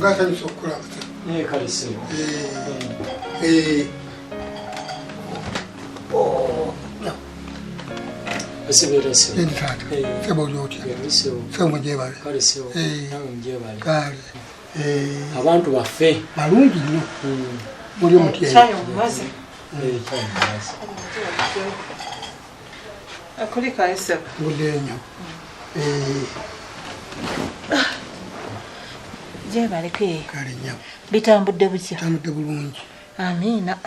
Uganda ni sokula. Kalisi. Asibirese. Nditata. Sebo yoti. Sebo mjebale. Kalisi. Mjebale. Kale. Abantu baffe. Malungi nnyo. Muri omutye. Chayo maze. Chayo maze. Akuli kaise. Ngulenyo. Jebale ke. Kale nnyo. Bitambudde butya. Tambudde bulungi. Amina.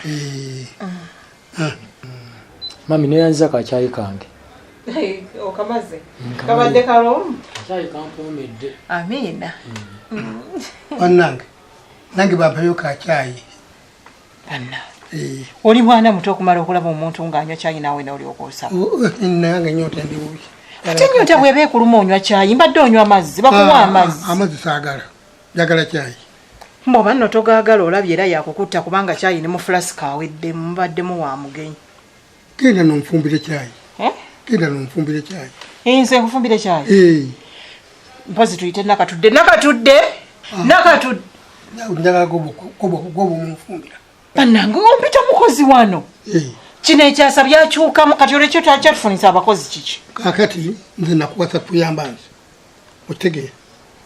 Mami neyanza kachayi kange. Okamaze. Kabadde kalomu. Kachayi kampomedde. Amina. Wanange. Nange bampayo kachayi. Anna. Oli mwana muto okumala okulaba omuntu ng'anywa chayi nawe n'oli okusaba. Nange nnyota ndi bubi. Ate nnyota bw'eba ekuluma onywa chayi mbadde onywa amazzi bakuwa amazzi. Amazzi saagala. Njagala chayi. Mboba nno togaagala olabye era yakukutta kubanga chayi ne mu flask aweddemu mubaddemu wa mugenyi. Genda n'onfumbire chayi. Genda n'onfumbire chayi. Nze nkufumbire chayi. Mpozi tuyite nakatudde. Njagala gobo munfumbira. Bannange ompita mukozi wano. Kino ekyasa byakyukamu kati olwekyo kyatufunisa abakozi kiki. Kakati nze nakuwasa kuyamba nze. Otegeera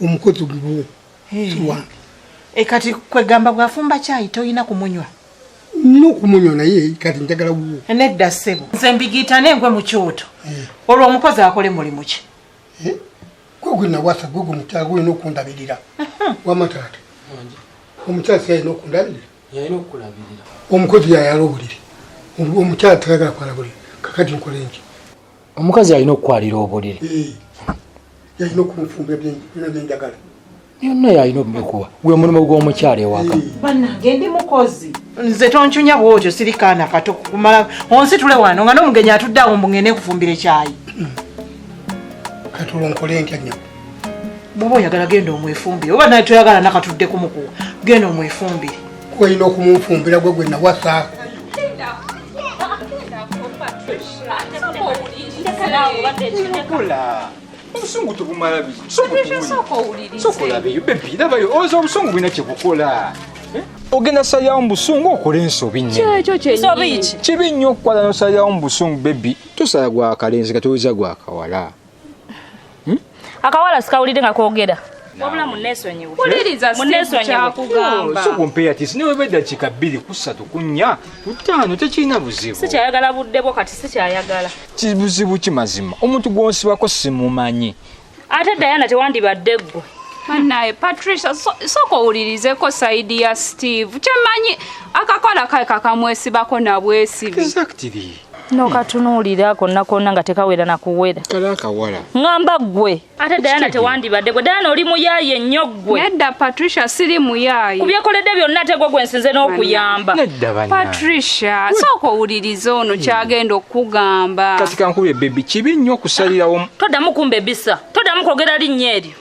omukozi gubuwo. Siwange. Kati kwegamba bwafumba chayi toyina kumunywa. N'okumunywa naye kati njagala buwo. Nedda ssebo. Nze mbigiyita n'enkwe mu kyoto. Olwo omukozi akole mulimu ki? Gwe nawasa gwe mukyala gwe n'okundabirira. Wamataata. Omukyala si yalina okundabirira. Yalina okukulabirira. Omukozi yayala obuliri. Omukyala tayagala kwala buliri. Kakati nkole nki? Omukazi alina okukwalira obuliri. Yalina okunfumbira byenjagala. Yonna yalina obikuwa. Gwe mulimu gw'omukyala ewaka. Bannange ndi mukozi. Nze tonchunya bwotyo sirikaana kato kumala. Onsitule wano nga n'omugenyi atudde awo mbungene kufumbira ekyayi. Kati olwo nkole ntya nnyabo? Bw'oba oyagala genda omwefumbire oba naye toyagala nakatudde kumukuwa genda omwefumbire. Olina okumunfumbira gwe nawasa. Obusungu tubumala biki? Sokola biyo bebi labayo ozo obusungu bwina kyekukola. Ogenda salyawo mu busungu okola ensobi nnyo. Kibi nnyo okukwala n'osalyawo mu busungu bebi. Tosala gwa kalenzi katowiza gwa kawala. Akawala sikawulire nga kwogera. Wabula munnesonyiwe. Uliriza kyakugamba. Sokumpeya tisi niwe bedda kika 2 ku 3 ku 4 ku 5 tekirina buzibu. Sikyayagala buddebo kati sikyayagala. Kibuzibu kimazima. Omuntu gwonsibako simumanyi. Ate Diana tewandibadde ggwe. Naye Patricia soko ulirizeko saidi ya Steve. Kyamanyi akakola kae kakamwesibako na bwesibi. Exactly. No katunuulira konna nga tekawera na kuwera. Kala kawala. Ngamba ggwe. Ate Diana tewandibadde ggwe. Diana oli muyaye nnyo ggwe. Nedda Patricia siri muyaye. Kubyekoledde byonna ate gwe nsinze n'okuyamba. Nedda banya. Patricia soko uliriza ono kyagenda okugamba. Kati kankubye baby kibi nnyo okusalirawo. Toddamu kumbe bisa. Toddamu kwogera linnya eryo.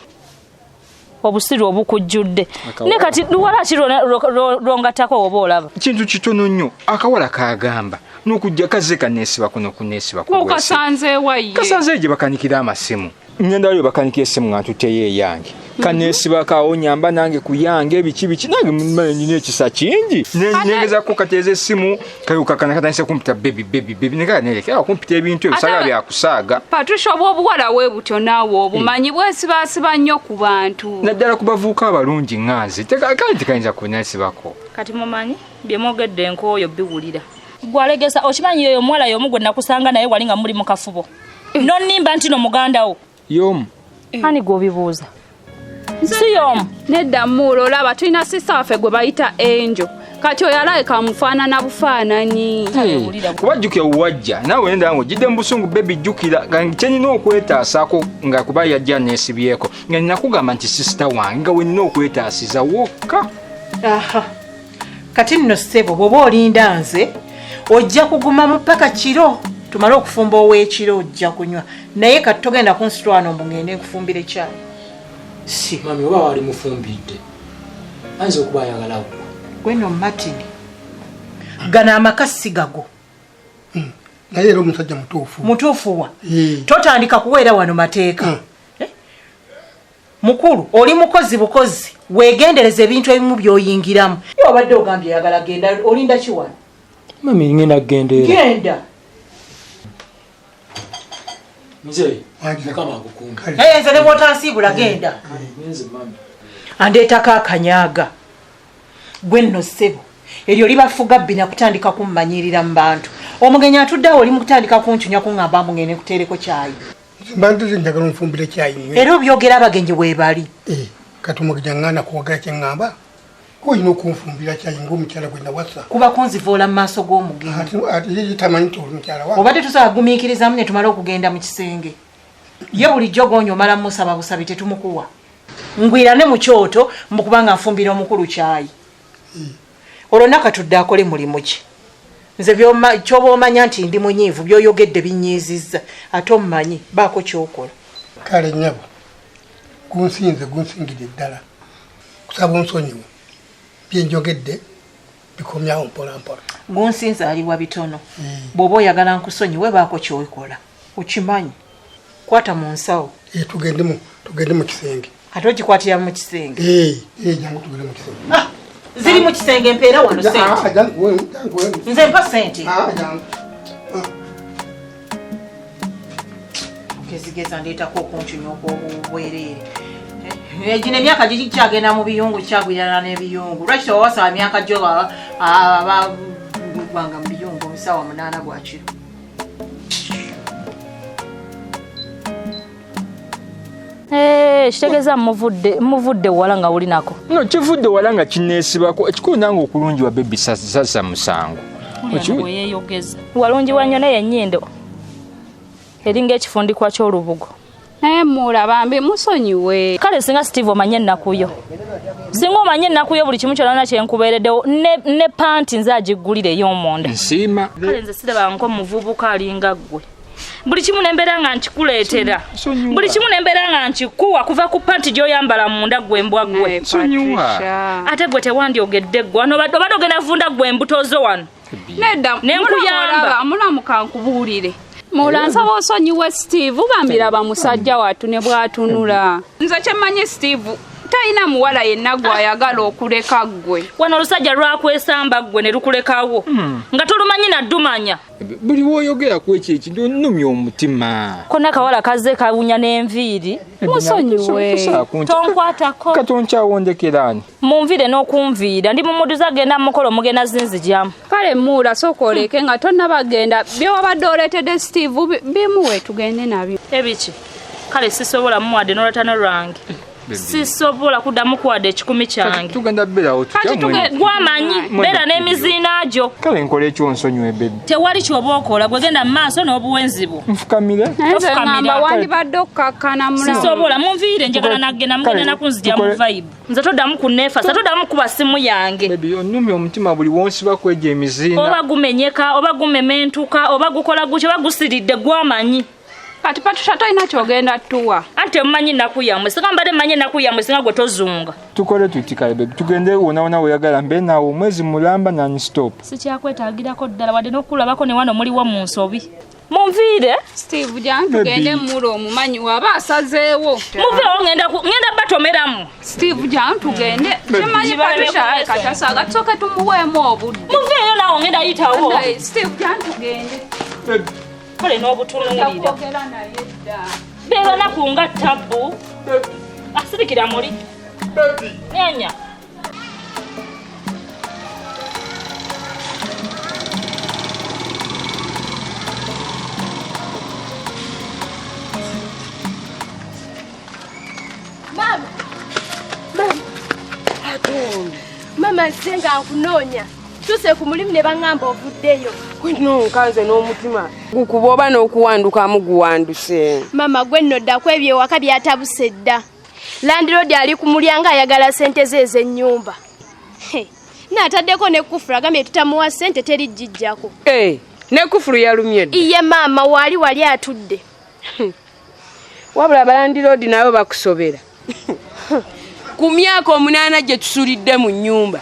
Obusiru obukujjudde. Ne kati luwala kirongatako oba olaba. Kintu kitono nnyo akawala kagamba n'okujja kaze kanesiba kuno kunesiba ku. Kasanze waye. Kasanze gye bakanikira amasimu. Ngenda lyo bakanikira esimu nga tuteye yange. Kanesiba kawo nyamba nange kuyange biki nange mmanyi n'ekisa kingi. Nengeza ko kateze esimu kayuka kanakatanyisa kumpita baby neka neleka kumpita ebintu ebisala bya kusaaga. Patricia obuwala we butyo naawe obumanyi bwesiba nnyo ku bantu. Naddala kubavuuka abalungi nganze kandi tekayinza kunesibako. Kati mumanyi bye mwogedde enkooyo biwulira. Gwalegesa okimanyi yoyo mwala y'omu gwe nakusanga naye wali nga muli mu kafubo. Nonnimba nti no muganda wo. Yomu. Ani gwobibuuza? Si yomu. Nedda mulo olaba tulina sister waffe gwe bayita Angel. Kati oyalaye kamufaanana bufaananyi. Kubajjukira uwajja naawe nenda ngo jidde mu busungu baby jjukira nga kyenina okwetaasaako nga kuba yajja neesibyeko nga nina kugamba nti sister wange nga wenina okwetaasiza wokka. Aha. Kati nno ssebo bw'oba olinda nze ojja kugumamu paka kiro tumale okufumba ow'ekiro ojja kunywa naye kati togenda kunsitwano mbungende nkufumbira ekyayi. Si mami oba wali mufumbidde ayinza okuba ayagala gwe no Martin gana amakasi gago. Naye era omusajja mutuufu wa totandika kuweera wano mateeka. Mukulu oli mukozi bukozi weegendereza ebintu ebimu by'oyingiramu. Ye obadde ogambye yagala genda, olinda ki wano? Mami ngenda kugendeera. Genda. Mzee, kama akukumba. Nze ne bw'otansiibula genda. Nze mami. Andeetako akanyaaga. Gwe nno ssebo. Eryo libafuga bbina kutandika kummanyirira mu bantu. Omugenyi atudde awo oli mu kutandika kuncunya kuŋŋamba mugende kuteereko caayi. Bantu zinjagala nfumbire caayi nywe. Era obyogera abagenyi bwe bali. Kati omugenyi aŋŋaana kuwagala kye ŋŋamba. Olina okunfumbira caayi ng'omukyala gwe nawasa. Kuba kunzivoola mu maaso g'omugenyi. Ate ye tamanyi nti oli mukyala wa. Obadde tusobola kugumiikirizamu ne tumala okugenda mu kisenge. Ye bulijjo g'onyo omala musaba busabi tetumukuwa. Ngwirane mu kyoto mu kubanga nfumbira omukulu caayi. Olwo nakatudde akole mulimu ki? Nze ky'oba omanya nti ndi munyiivu by'oyogedde binyiizizza ate omumanyi baako ky'okola. Kale nnyabo gunsingidde ddala kusaba onsonyiwe byenjogedde bikomyawo mpolampola. Gunsinze aliwa bitono. Bw'oba oyagala nkusonyiwe baako ky'okola okimanyi. Kwata mu nsawo. Tugende mu kisenge. Ate ogikwatira mu kisenge. Jangu tugende mu kisenge. Ziri mu kisenge mpeera wano sente. Nze mpa sente. Gezigeza ndeetako okuncunya okw'obwereere. Gino emyaka gikyagenda mu biyungu kyagwirana n'ebiyungu. Lwaki tewawasaba myaka gyo abagwanga mu biyungu omusaawa 8 gwa kiro. Kitegeeza muvudde wala nga ulinako. No kivudde wala nga kineesibako ekikulu nange okulungiwa bebi sasa musango. Yeyogeza. Walungiwa nnyo naye ennyindo. Eringa ekifundikwa ky'olubugo. Naye mulaba mbi musonyiwe. Kale singa Steve omanye ennakuyo. Singa omanye ennakuyo buli kimu kyonna kyenkubeereddewo ne panti nze agiggulire ey'omonde. Nsiima. Kale nze siraba nko muvubuka alinga ggwe. Buli kimu nembeera nga nkikuleetera. Buli kimu nembeera nga nkikuwa kuva ku panti gy'oyambala munda gwe mbwa gwe. Ate gwe tewandyogedde ggwe. Wano obadde ogenda vunda gwe embuto zo wano. Nedda nenkuyamba. Mulamuka nkubuulire. Mulansa osonyiwe Steve bambira bamusajja watu ne bwatunula. Nze kyemmanyi Steve talina muwala yenna gw'ayagala okuleka ggwe. Wano olusajja lwakwesamba ggwe ne lukulekawo. Nga tolumanyi naddumanya. Buli woyogera ku ekintu nnumya omutima. Konna kawala kazze kawunya n'enviiri. Musonyiwe. Tonkwatako. Katonkyawondekeraani. Munviire n'okunviira. Ndi mumuduza genda mukolo mugenda zinzijamu. Kale muula sooka oleke nga tonna bagenda by'obadde oleetedde Steve bimuwe tugende nabyo. Ebiki? Kale sisobola muwadde n'olwatano lwange. Sisobola kuddamu kuwadde ekikumi kyange. Tugenda berawo gwamanyi beera n'emiziina gyo. Kale nkola ekyonsonyiwe bebi. Tewali ky'oba okola gwegenda mu maaso n'obuwenzi bwo. Nfukamire. Nze ngamba wandibadde okkakkana mulala. Sisobola munviire njagala nagenda mugenda nakunzija mu vibe. Nze toddamu kunneefasa toddamu kuba simu yange. Bebi onnumya omutima buli wonsiba kwegya emiziina. Oba gumenyeka oba gumementuka oba gukola gutyo oba gusiridde gwamanyi. Kati patusha tolina kyogenda tuwa. Ate mmanyi nnaku yammwe singa mbadde mmanyi nnaku yammwe singa gwe tozunga. Tukole tuti kale bebi tugende wona weyagala mbe naawe omwezi mulamba nani stop. Sikyakwetaagirako ddala wadde n'okulabako ne wano muliwo mu nsobi. Munviire. Steve jan tugende mulo omumanyi waba asazeewo. Muveewo ngenda batomeramu. Steve jan tugende. Temanyi patusha katasaga tusooke tumuweemu obudde. Muveeyo naawe ngenda yitawo. Steve jan tugende. Kale n'obutunuulira. Beera naku nga tabbu. Asirikira muli. Nyanya. Mama nsenga nkunoonya. Tuse ku mulimu ne bangamba ovuddeyo. Kwino nkanze n'omutima gukuba oba n'okuwandukamu guwanduse. Mama gwe nno ddako ebyo ewaka byatabuse dda. Landlord ali ku mulyango ayagala ssente ze ez'ennyumba. N'ataddeko ne kufuru agambye tutamuwa ssente teri jjijjako. Ne kufuru yalumye dda. Iye maama wali atudde. Wabula abalandlord nabo bakusobera. Ku myaka 8 gye tusulidde mu nnyumba.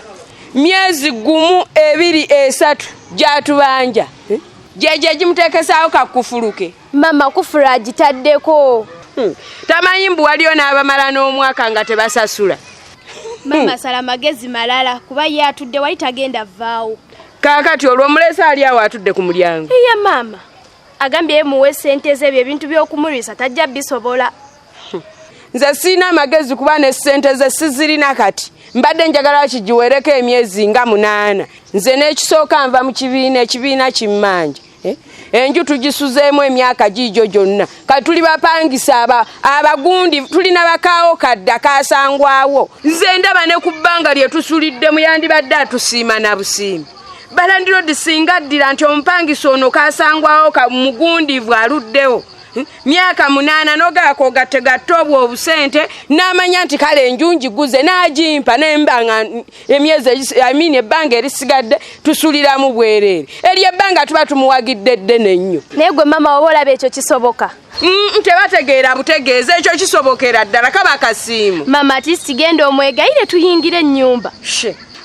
Myezi 1, 2, 3 gyatubanja. Jeje jimutekesaawo kakufuluke. Mama kufuru agitaddeko. Tamanyi mbu waliyo n'abamala n'omwaka nga tebasasula. Mama sala magezi malala kuba ye atudde wali tagenda vaawo. Kaakati olw'omulese ali awo atudde ku mulyango. Iye mama. Agambye muwe sente ze ebintu by'okumulisa tajja bisobola. Nze sina magezi kuba ne sente ze sizirina kati. Mbadde njagala kijiwereko emyezi nga 8. Nze n'ekisooka nva mu ekibiina kimmanja. Enju tugisuzeemu emyaka gijo gyonna. Katuli bapangisa abagundi tulina bakaawo kadda kaasangwawo. Nze ndaba ne ku bbanga lye tusulidde mu yandibadde atusiima na busiimi. Balandiro disinga ddira nti omupangisa ono kaasangwawo mugundivu aluddewo. Myaka 8 nogaako gategatte obwo obusente n'amanya nti kale enju ngiguze n'agimpa n'embanga emyezi ebbanga erisigadde tusuliramu bwereere. Eri ebbanga tuba tumuwagidde ddene ennyo. Naye gwe mama oba olaba ekyo kisoboka? Tebategeera butegeeza ekyo kisobokera ddala kaba kasiimu. Mama ati sigenda omwegayire tuyingire ennyumba.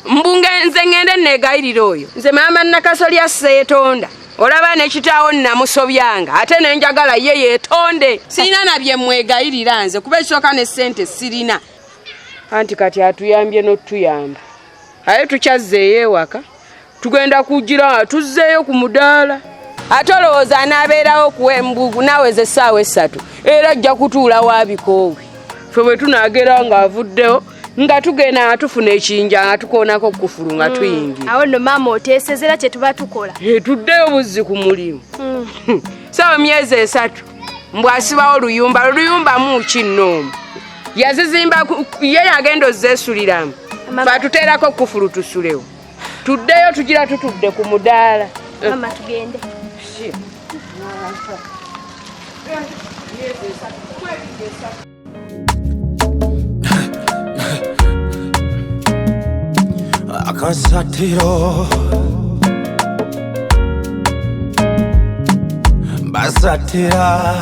Mbungenze ngende negayirira oyo. Nze mama Nakasolya seetonda. Olaba ne kitaawo namusobyanga ate nenjagala ye yeetonde. Sirina na bye mwegayirira nze kuba ekisooka ne ssente sirina. Anti kati atuyambye n'otuyamba. Aye tukyazzeeyo ewaka. Tugenda kugira tuzzeeyo ku mudaala. Ate olowooza anaabeerawo kuwembugu naweze essaawa 3 era ajja kutuula wabikoowe. Ffe bwe tunaagera ng'avuddewo nga tugenda tufuna ekinja nga tukoonako kufulu nga tuyingira. Awo nno mama oteesezera kye tuba tukola. Tuddeyo buzzi ku mulimu. Sawa myezi 3 mbwasibawo oluyumba muki nno. Yazizimba ye yagenda ozzeesuliramu. Batuteerako kufulu tusulewo. Tuddeyo tugira tutudde ku mudaala. Mama tugende. AKASATTIRO Basatira